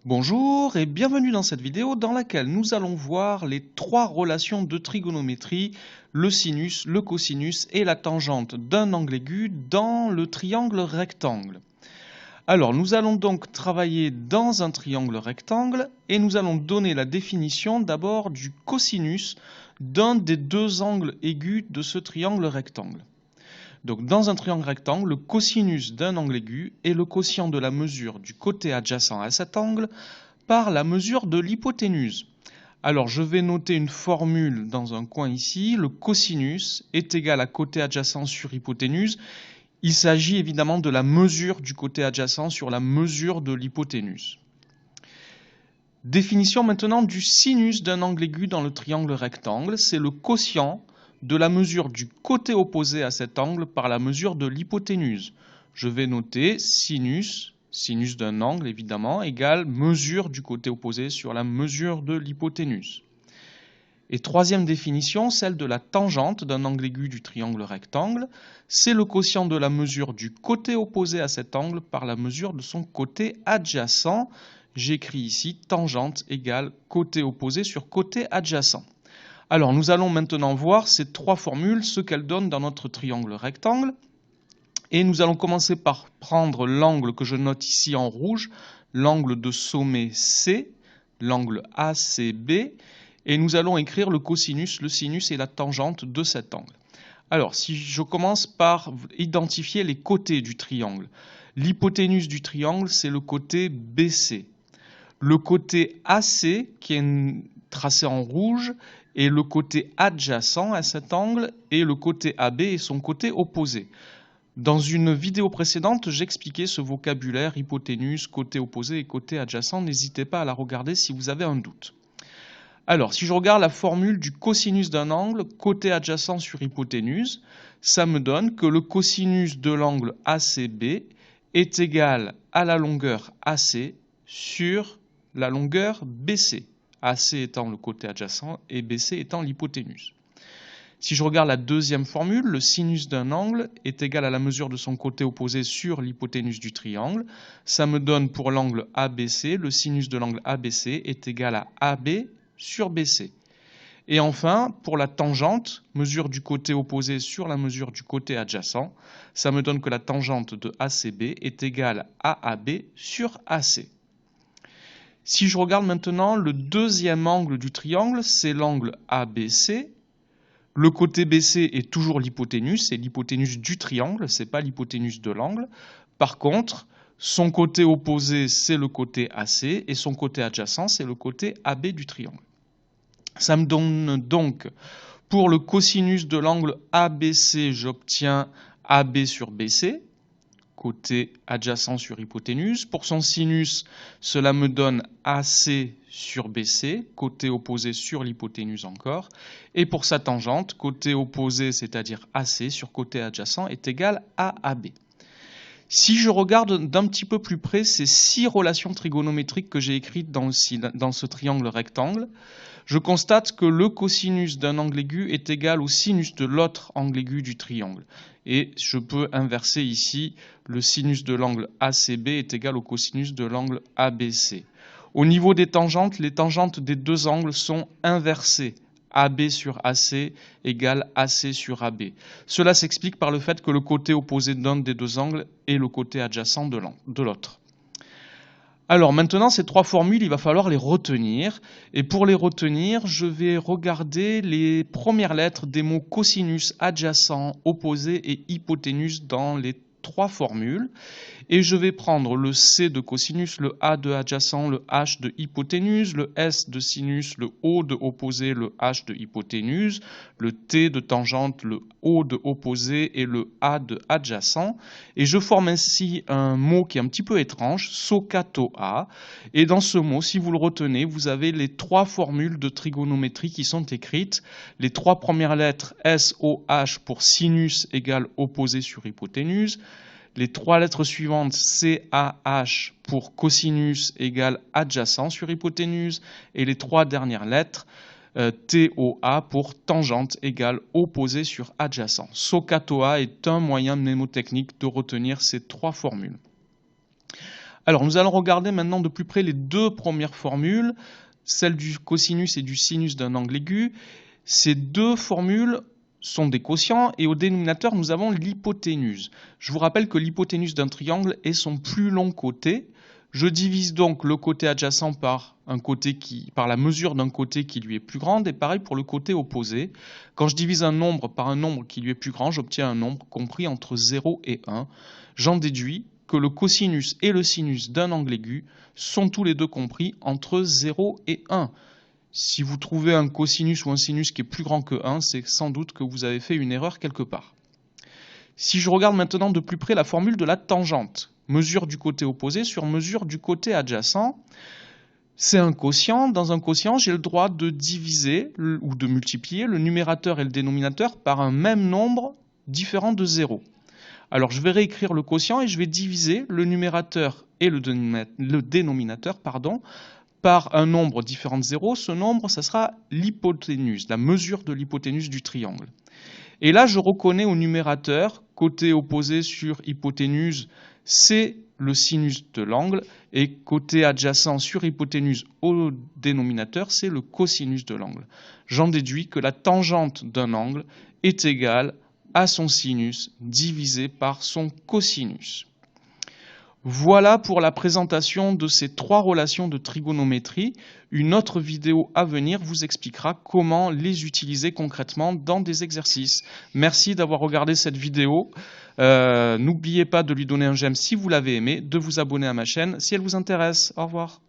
Bonjour et bienvenue dans cette vidéo dans laquelle nous allons voir les trois relations de trigonométrie, le sinus, le cosinus et la tangente d'un angle aigu dans le triangle rectangle. Alors nous allons donc travailler dans un triangle rectangle et nous allons donner la définition d'abord du cosinus d'un des deux angles aigus de ce triangle rectangle. Donc dans un triangle rectangle, le cosinus d'un angle aigu est le quotient de la mesure du côté adjacent à cet angle par la mesure de l'hypoténuse. Alors je vais noter une formule dans un coin ici. Le cosinus est égal à côté adjacent sur hypoténuse. Il s'agit évidemment de la mesure du côté adjacent sur la mesure de l'hypoténuse. Définition maintenant du sinus d'un angle aigu dans le triangle rectangle. C'est le quotient de la mesure du côté opposé à cet angle par la mesure de l'hypoténuse. Je vais noter sinus d'un angle évidemment, égale mesure du côté opposé sur la mesure de l'hypoténuse. Et troisième définition, celle de la tangente d'un angle aigu du triangle rectangle. C'est le quotient de la mesure du côté opposé à cet angle par la mesure de son côté adjacent. J'écris ici tangente égale côté opposé sur côté adjacent. Alors nous allons maintenant voir ces trois formules, ce qu'elles donnent dans notre triangle rectangle. Et nous allons commencer par prendre l'angle que je note ici en rouge, l'angle de sommet C, l'angle ACB, et nous allons écrire le cosinus, le sinus et la tangente de cet angle. Alors, si je commence par identifier les côtés du triangle, l'hypoténuse du triangle, c'est le côté BC. Le côté AC, qui est tracé en rouge, est le côté adjacent à cet angle, et le côté AB est son côté opposé. Dans une vidéo précédente, j'expliquais ce vocabulaire hypoténuse, côté opposé et côté adjacent. N'hésitez pas à la regarder si vous avez un doute. Alors, si je regarde la formule du cosinus d'un angle, côté adjacent sur hypoténuse, ça me donne que le cosinus de l'angle ACB est égal à la longueur AC sur la longueur BC. AC étant le côté adjacent et BC étant l'hypoténuse. Si je regarde la deuxième formule, le sinus d'un angle est égal à la mesure de son côté opposé sur l'hypoténuse du triangle. Ça me donne pour l'angle ABC, le sinus de l'angle ABC est égal à AB sur BC. Et enfin, pour la tangente, mesure du côté opposé sur la mesure du côté adjacent, ça me donne que la tangente de ACB est égale à AB sur AC. Si je regarde maintenant le deuxième angle du triangle, c'est l'angle ABC. Le côté BC est toujours l'hypoténuse, c'est l'hypoténuse du triangle, ce n'est pas l'hypoténuse de l'angle. Par contre, son côté opposé, c'est le côté AC, et son côté adjacent, c'est le côté AB du triangle. Ça me donne donc, pour le cosinus de l'angle ABC, j'obtiens AB sur BC, côté adjacent sur hypoténuse. Pour son sinus, cela me donne AC sur BC, côté opposé sur l'hypoténuse encore. Et pour sa tangente, côté opposé, c'est-à-dire AC, sur côté adjacent, est égal à AB. Si je regarde d'un petit peu plus près ces 6 relations trigonométriques que j'ai écrites dans ce triangle rectangle, je constate que le cosinus d'un angle aigu est égal au sinus de l'autre angle aigu du triangle. Et je peux inverser ici, le sinus de l'angle ACB est égal au cosinus de l'angle ABC. Au niveau des tangentes, les tangentes des deux angles sont inversées. AB sur AC égale AC sur AB. Cela s'explique par le fait que le côté opposé d'un des deux angles est le côté adjacent de l'autre. Alors maintenant, ces trois formules, il va falloir les retenir. Et pour les retenir, je vais regarder les premières lettres des mots cosinus, adjacent, opposé et hypoténuse dans les trois formules. Et je vais prendre le C de cosinus, le A de adjacent, le H de hypoténuse, le S de sinus, le O de opposé, le H de hypoténuse, le T de tangente, le O de opposé et le A de adjacent. Et je forme ainsi un mot qui est un petit peu étrange, SOHCAHTOA. Et dans ce mot, si vous le retenez, vous avez les trois formules de trigonométrie qui sont écrites. Les trois premières lettres SOH pour sinus égale opposé sur hypoténuse. Les trois lettres suivantes, CAH pour cosinus égale adjacent sur hypoténuse. Et les trois dernières lettres, TOA pour tangente égale opposé sur adjacent. SOHCAHTOA est un moyen mnémotechnique de retenir ces trois formules. Alors, nous allons regarder maintenant de plus près les deux premières formules, celle du cosinus et du sinus d'un angle aigu. Ces deux formules sont des quotients et au dénominateur, nous avons l'hypoténuse. Je vous rappelle que l'hypoténuse d'un triangle est son plus long côté. Je divise donc le côté adjacent par la mesure d'un côté qui lui est plus grande et pareil pour le côté opposé. Quand je divise un nombre par un nombre qui lui est plus grand, j'obtiens un nombre compris entre 0 et 1. J'en déduis que le cosinus et le sinus d'un angle aigu sont tous les deux compris entre 0 et 1. Si vous trouvez un cosinus ou un sinus qui est plus grand que 1, c'est sans doute que vous avez fait une erreur quelque part. Si je regarde maintenant de plus près la formule de la tangente, mesure du côté opposé sur mesure du côté adjacent, c'est un quotient. Dans un quotient, j'ai le droit de diviser ou de multiplier le numérateur et le dénominateur par un même nombre différent de 0. Alors je vais réécrire le quotient et je vais diviser le numérateur et le dénominateur par un nombre différent de 0. Ce nombre, ça sera l'hypoténuse, la mesure de l'hypoténuse du triangle. Et là, je reconnais au numérateur, côté opposé sur hypoténuse, c'est le sinus de l'angle, et côté adjacent sur hypoténuse au dénominateur, c'est le cosinus de l'angle. J'en déduis que la tangente d'un angle est égale à son sinus divisé par son cosinus. Voilà pour la présentation de ces trois relations de trigonométrie. Une autre vidéo à venir vous expliquera comment les utiliser concrètement dans des exercices. Merci d'avoir regardé cette vidéo. N'oubliez pas de lui donner un j'aime si vous l'avez aimé, de vous abonner à ma chaîne si elle vous intéresse. Au revoir.